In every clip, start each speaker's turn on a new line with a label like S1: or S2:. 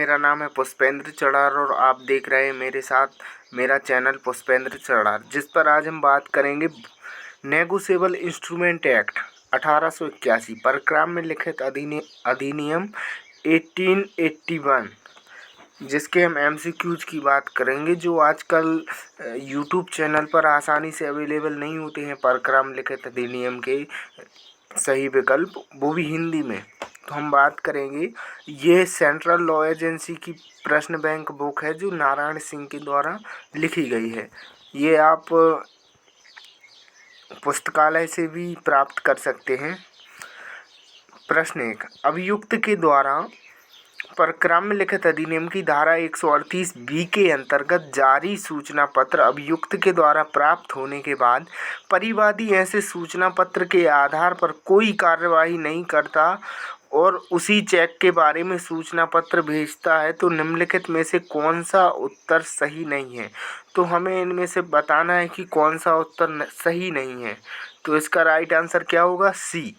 S1: मेरा नाम है पुष्पेंद्र चढ़ार और आप देख रहे हैं मेरे साथ मेरा चैनल पुष्पेंद्र चढ़ार, जिस पर आज हम बात करेंगे नेगोशिएबल इंस्ट्रूमेंट एक्ट 1881 परक्राम में लिखित अधिनियम 1881, जिसके हम MCQs की बात करेंगे जो आजकल यूट्यूब चैनल पर आसानी से अवेलेबल नहीं होते हैं। परक्राम लिखित अधिनियम के सही विकल्प, वो भी हिंदी में। तो हम बात करेंगे, ये सेंट्रल लॉ एजेंसी की प्रश्न बैंक बुक है जो नारायण सिंह के द्वारा लिखी गई है। ये आप पुस्तकालय से भी प्राप्त कर सकते हैं। प्रश्न 1, अभियुक्त के द्वारा परक्राम में लिखित अधिनियम की धारा 138B के अंतर्गत जारी सूचना पत्र अभियुक्त के द्वारा प्राप्त होने के बाद परिवादी ऐसे सूचना पत्र के आधार पर कोई कार्यवाही नहीं करता और उसी चेक के बारे में सूचना पत्र भेजता है तो निम्नलिखित में से कौन सा उत्तर सही नहीं है। तो हमें इनमें से बताना है कि कौन सा उत्तर सही नहीं है। तो इसका राइट आंसर क्या होगा? सी,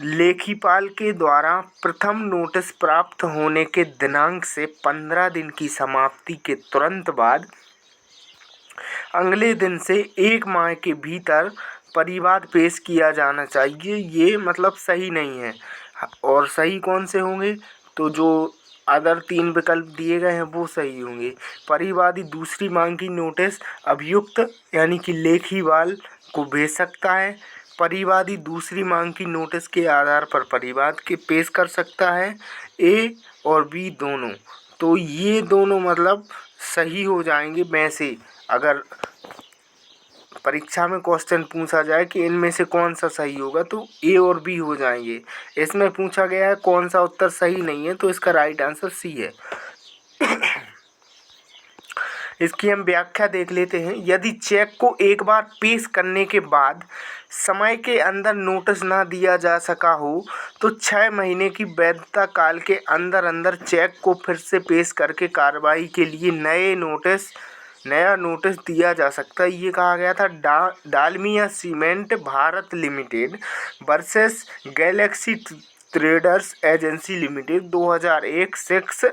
S1: लेखीपाल के द्वारा प्रथम नोटिस प्राप्त होने के दिनांक से 15 दिन की समाप्ति के तुरंत बाद अगले दिन से 1 माह के भीतर परिवाद पेश किया जाना चाहिए। ये मतलब सही नहीं है। और सही कौन से होंगे? तो जो अदर 3 विकल्प दिए गए हैं वो सही होंगे। परिवादी दूसरी मांग की नोटिस अभियुक्त यानी कि लेखीवाल को भेज सकता है। परिवादी दूसरी मांग की नोटिस के आधार पर परिवाद के पेश कर सकता है, ए और बी दोनों। तो ये दोनों मतलब सही हो जाएंगे में से। अगर परीक्षा में क्वेश्चन पूछा जाए कि इनमें से कौन सा सही होगा तो ए और बी हो जाएंगे। इसमें पूछा गया है कौन सा उत्तर सही नहीं है, तो इसका राइट आंसर सी है। इसकी हम व्याख्या देख लेते हैं। यदि चेक को एक बार पेश करने के बाद समय के अंदर नोटिस ना दिया जा सका हो तो 6 महीने की वैधता काल के अंदर अंदर चेक को फिर से पेश करके कार्रवाई के लिए नया नोटिस दिया जा सकता है। ये कहा गया था Dalmia cement Bharat limited versus galaxy traders agency limited 2001 6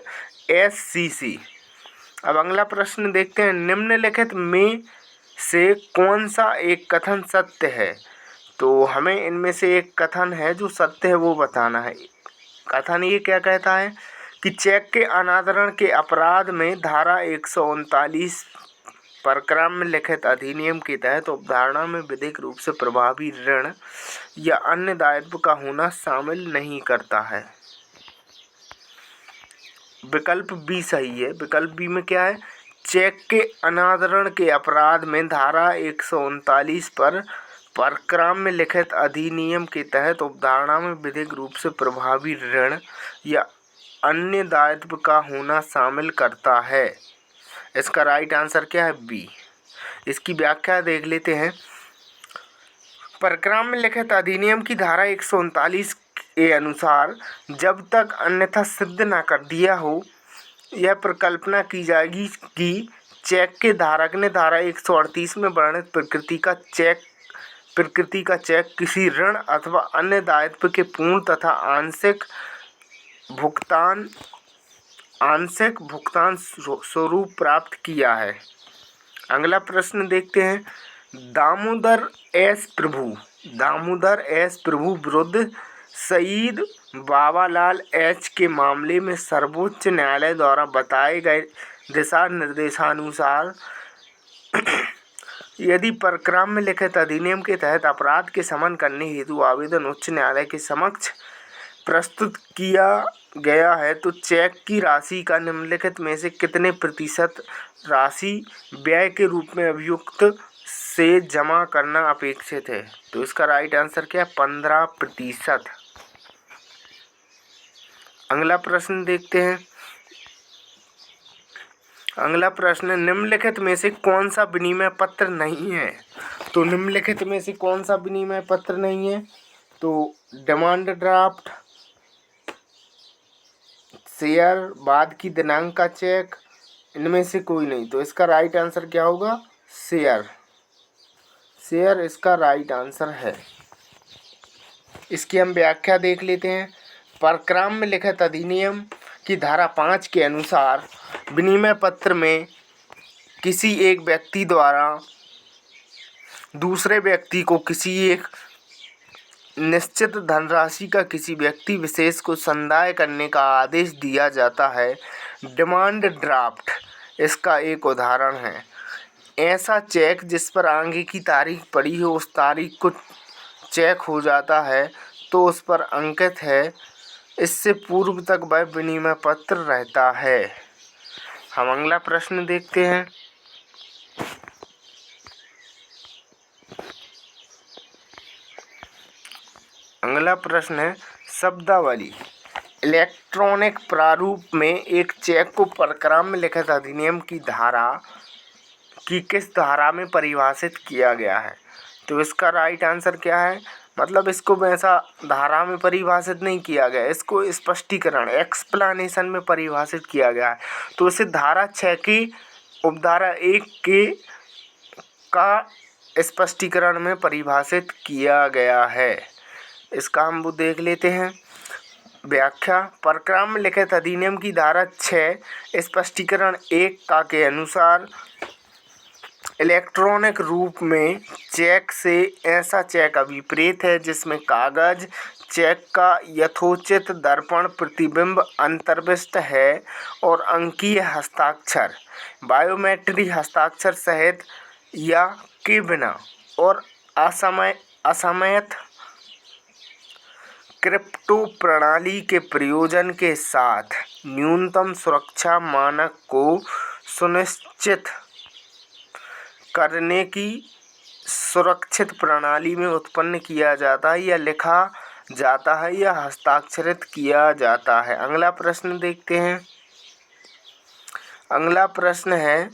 S1: SCC। अब अगला प्रश्न देखते हैं, निम्नलिखित में से कौन सा एक कथन सत्य है? तो हमें इनमें से एक कथन है जो सत्य है वो बताना है। कथन ये क्या कहता है कि चेक के अनादरण के अपराध में धारा 139 परक्राम में लिखित अधिनियम के तहत अवधारणा में विधिक रूप से प्रभावी ऋण या अन्य दायित्व का होना शामिल नहीं करता है। विकल्प बी सही है। विकल्प बी में क्या है? चेक के अनादरण के अपराध में धारा 139 पर परक्राम में लिखित अधिनियम के तहत अवधारणा में विधिक रूप से प्रभावी ऋण या अन्य दायित्व का होना शामिल करता है। इसका राइट आंसर क्या है? बी। इसकी व्याख्या देख लेते हैं। परक्राम में लिखित अधिनियम की धारा 139 के अनुसार जब तक अन्यथा सिद्ध न कर दिया हो यह परिकल्पना की जाएगी कि चेक के धारक ने धारा 138 में वर्णित प्रकृति का चेक किसी ऋण अथवा अन्य दायित्व के पूर्ण तथा आंशिक भुगतान स्वरूप प्राप्त किया है। अगला प्रश्न देखते हैं, दामोदर एस प्रभु विरुद्ध सईद बाबालाल एच के मामले में सर्वोच्च न्यायालय द्वारा बताए गए दिशा निर्देशानुसार यदि परक्राम में लिखित अधिनियम के तहत अपराध के समन करने हेतु आवेदन उच्च न्यायालय के समक्ष प्रस्तुत किया गया है तो चेक की राशि का निम्नलिखित में से कितने प्रतिशत राशि व्यय के रूप में अभियुक्त से जमा करना अपेक्षित है? तो इसका राइट आंसर क्या है? 15%। अगला प्रश्न देखते हैं। अगला प्रश्न, निम्नलिखित में से कौन सा विनिमय पत्र नहीं है? तो निम्नलिखित में से कौन सा विनिमय पत्र नहीं है? तो डिमांड ड्राफ्ट, शेयर, बाद की दिनांक का चेक, इनमें से कोई नहीं। तो इसका राइट आंसर क्या होगा? शेयर इसका राइट आंसर है। इसकी हम व्याख्या देख लेते हैं। परक्राम में लिखित अधिनियम की धारा 5 के अनुसार विनिमय पत्र में किसी एक व्यक्ति द्वारा दूसरे व्यक्ति को किसी एक निश्चित धनराशि का किसी व्यक्ति विशेष को संदाय करने का आदेश दिया जाता है। डिमांड ड्राफ्ट इसका एक उदाहरण है। ऐसा चेक जिस पर आगे की तारीख पड़ी हो उस तारीख को चेक हो जाता है तो उस पर अंकित है, इससे पूर्व तक वह विनिमय पत्र रहता है। हम अगला प्रश्न देखते हैं। अगला प्रश्न है शब्दावली। इलेक्ट्रॉनिक प्रारूप में एक चेक को परक्राम्य लिखित अधिनियम की धारा की किस धारा में परिभाषित किया गया है? तो इसका राइट आंसर क्या है? मतलब इसको वैसा धारा में परिभाषित नहीं किया गया, इसको स्पष्टीकरण एक्सप्लेनेशन में परिभाषित किया गया है। तो इसे धारा 6 की उपधारा 1 के का स्पष्टीकरण में परिभाषित किया गया है। इसका हम वो देख लेते हैं। व्याख्या। परक्राम्य लिखित अधिनियम की धारा 6 स्पष्टीकरण 1 का के अनुसार इलेक्ट्रॉनिक रूप में चेक से ऐसा चेक अभिप्रेत है जिसमें कागज चेक का यथोचित दर्पण प्रतिबिंब अंतर्विष्ट है और अंकीय हस्ताक्षर बायोमेट्रिक हस्ताक्षर सहित या के बिना और असमयत क्रिप्टो प्रणाली के प्रयोजन के साथ न्यूनतम सुरक्षा मानक को सुनिश्चित करने की सुरक्षित प्रणाली में उत्पन्न किया जाता है या लिखा जाता है या हस्ताक्षरित किया जाता है। अगला प्रश्न देखते हैं। अगला प्रश्न है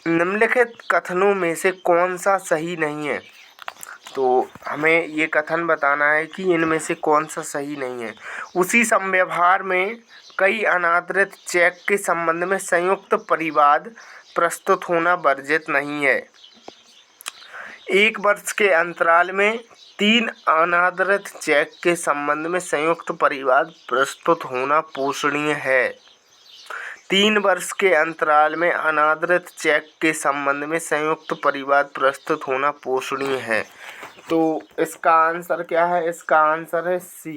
S1: निम्नलिखित कथनों में से कौन सा सही नहीं है? तो हमें ये कथन बताना है कि इनमें से कौन सा सही नहीं है। उसी संव्यवहार में कई अनादृत चेक के संबंध में संयुक्त परिवाद प्रस्तुत होना वर्जित नहीं है। 1 वर्ष के अंतराल में 3 अनादृत चेक के संबंध में संयुक्त परिवाद प्रस्तुत होना पोषणीय है। 3 वर्ष के अंतराल में अनादृत चेक के संबंध में संयुक्त परिवाद प्रस्तुत होना पोषणीय है। तो इसका आंसर क्या है? इसका आंसर है सी।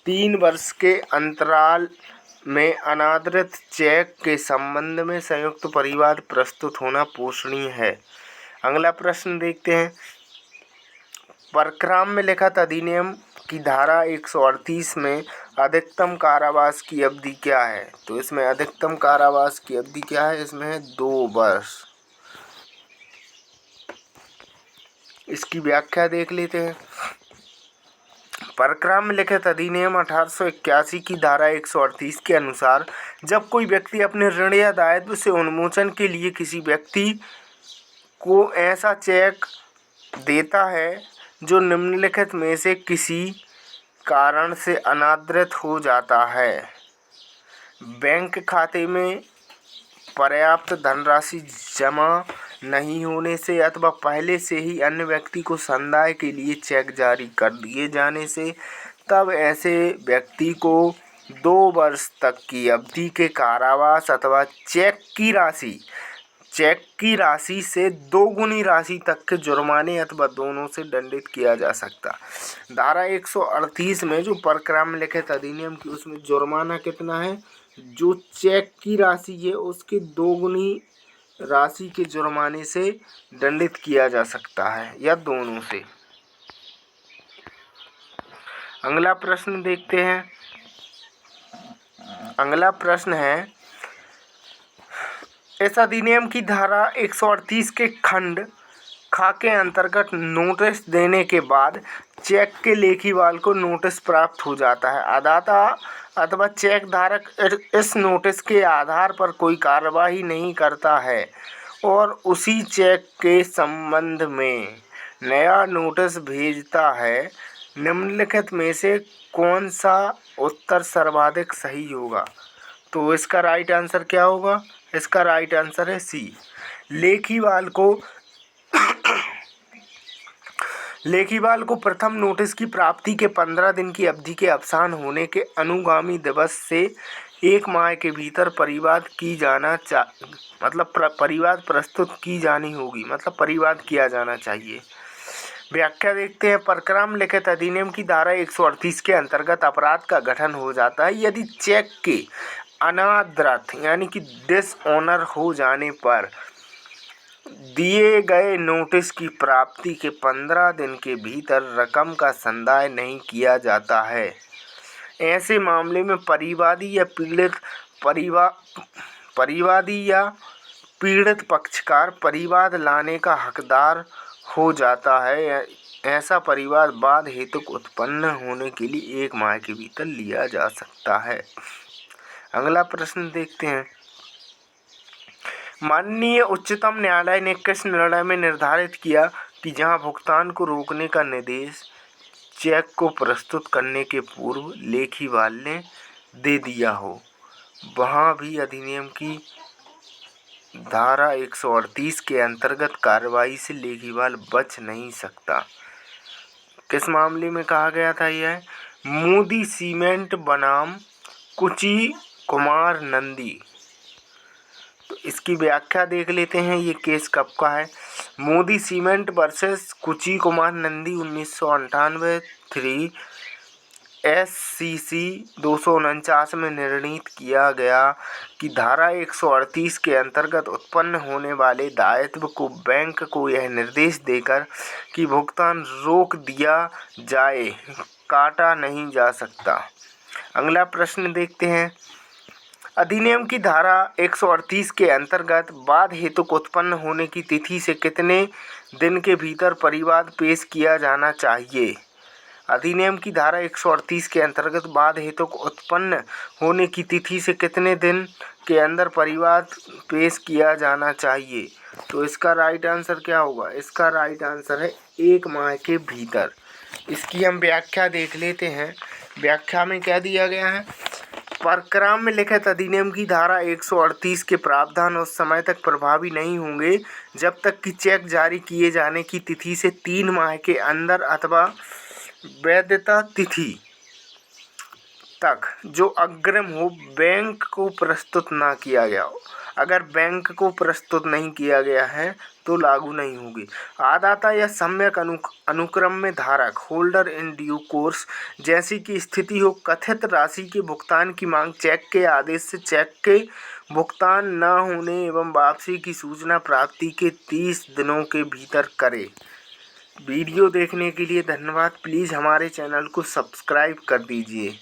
S1: 3 वर्ष के अंतराल में अनादृत चेक के संबंध में संयुक्त परिवाद प्रस्तुत होना पोषणीय है। अगला प्रश्न देखते हैं। परक्राम्य लिखित अधिनियम की धारा 138 में अधिकतम कारावास की अवधि क्या है? तो इसमें अधिकतम कारावास की अवधि क्या है? इसमें है 2 वर्ष। इसकी व्याख्या देख लेते हैं। परक्राम्य लिखित अधिनियम 1881 की धारा 138 के अनुसार जब कोई व्यक्ति अपने ऋण या दायित्व से उन्मोचन के लिए किसी व्यक्ति को ऐसा चेक देता है जो निम्नलिखित में से किसी कारण से अनादृत हो जाता है। बैंक खाते में पर्याप्त धनराशि जमा नहीं होने से अथवा पहले से ही अन्य व्यक्ति को संदाय के लिए चेक जारी कर दिए जाने से, तब ऐसे व्यक्ति को 2 वर्ष तक की अवधि के कारावास अथवा चेक की राशि से 2 गुनी राशि तक के जुर्माने अथवा दोनों से दंडित किया जा सकता। धारा 138 में जो परक्राम्य लिखित अधिनियम की उसमें जुर्माना कितना है? जो चेक की राशि है उसके 2 गुनी राशि के जुर्माने से दंडित किया जा सकता है या दोनों से। अगला प्रश्न देखते हैं। अगला प्रश्न है इस अधिनियम की धारा 138 के खंड खा के अंतर्गत नोटिस देने के बाद चेक के लेखीवाल को नोटिस प्राप्त हो जाता है। अदाता अथवा चेक धारक इस नोटिस के आधार पर कोई कार्रवाई नहीं करता है और उसी चेक के संबंध में नया नोटिस भेजता है। निम्नलिखित में से कौन सा उत्तर सर्वाधिक सही होगा? तो इसका राइट आंसर क्या होगा? इसका राइट आंसर है सी। लेखीवाल को लेखीवाल को प्रथम नोटिस की प्राप्ति के 15 दिन की अवधि के अवसान होने के अनुगामी दिवस से 1 माह के भीतर परिवाद प्रस्तुत की जानी होगी, मतलब परिवाद किया जाना चाहिए। व्याख्या देखते हैं। परक्राम लिखित अधिनियम की धारा 138 के अंतर्गत अपराध का गठन हो जाता है यदि चेक के अनादृत यानी कि डिसऑनर हो जाने पर दिए गए नोटिस की प्राप्ति के 15 दिन के भीतर रकम का संदाय नहीं किया जाता है। ऐसे मामले में परिवादी या पीड़ित पक्षकार परिवाद लाने का हकदार हो जाता है। ऐसा परिवाद वाद हेतुक उत्पन्न होने के लिए 1 माह के भीतर लिया जा सकता है। अगला प्रश्न देखते हैं। माननीय उच्चतम न्यायालय ने किस निर्णय में निर्धारित किया कि जहां भुगतान को रोकने का निर्देश चेक को प्रस्तुत करने के पूर्व लेखीवाल ने दे दिया हो, वहां भी अधिनियम की धारा 138 के अंतर्गत कार्रवाई से लेखीवाल बच नहीं सकता। किस मामले में कहा गया था यह? मोदी सीमेंट बनाम कुची कुमार नंदी। तो इसकी व्याख्या देख लेते हैं, ये केस कब का है। मोदी सीमेंट वर्सेस कुची कुमार नंदी 1998 3 SCC 249 में निर्णीत किया गया कि धारा 138 के अंतर्गत उत्पन्न होने वाले दायित्व को बैंक को यह निर्देश देकर कि भुगतान रोक दिया जाए काटा नहीं जा सकता। अगला प्रश्न देखते हैं। अधिनियम की धारा 138 के अंतर्गत वाद हेतु उत्पन्न होने की तिथि से कितने दिन के भीतर परिवाद पेश किया जाना चाहिए? अधिनियम की धारा 138 के अंतर्गत वाद हेतु उत्पन्न होने की तिथि से कितने दिन के अंदर परिवाद पेश किया जाना चाहिए? तो इसका राइट आंसर क्या होगा? इसका राइट आंसर है 1 माह के भीतर। इसकी हम व्याख्या देख लेते हैं। व्याख्या में क्या दिया गया है? परक्राम में लिखित अधिनियम की धारा 138 के प्रावधान उस समय तक प्रभावी नहीं होंगे जब तक कि चेक जारी किए जाने की तिथि से 3 माह के अंदर अथवा वैधता तिथि तक जो अग्रिम हो बैंक को प्रस्तुत ना किया गया हो। अगर बैंक को प्रस्तुत नहीं किया गया है तो लागू नहीं होगी। आदाता या सम्यक अनुक्रम में धारक होल्डर इन ड्यू कोर्स जैसी की स्थिति हो कथित राशि के भुगतान की मांग चेक के आदेश से चेक के भुगतान न होने एवं वापसी की सूचना प्राप्ति के 30 दिनों के भीतर करे। वीडियो देखने के लिए धन्यवाद। प्लीज़ हमारे चैनल को सब्सक्राइब कर दीजिए।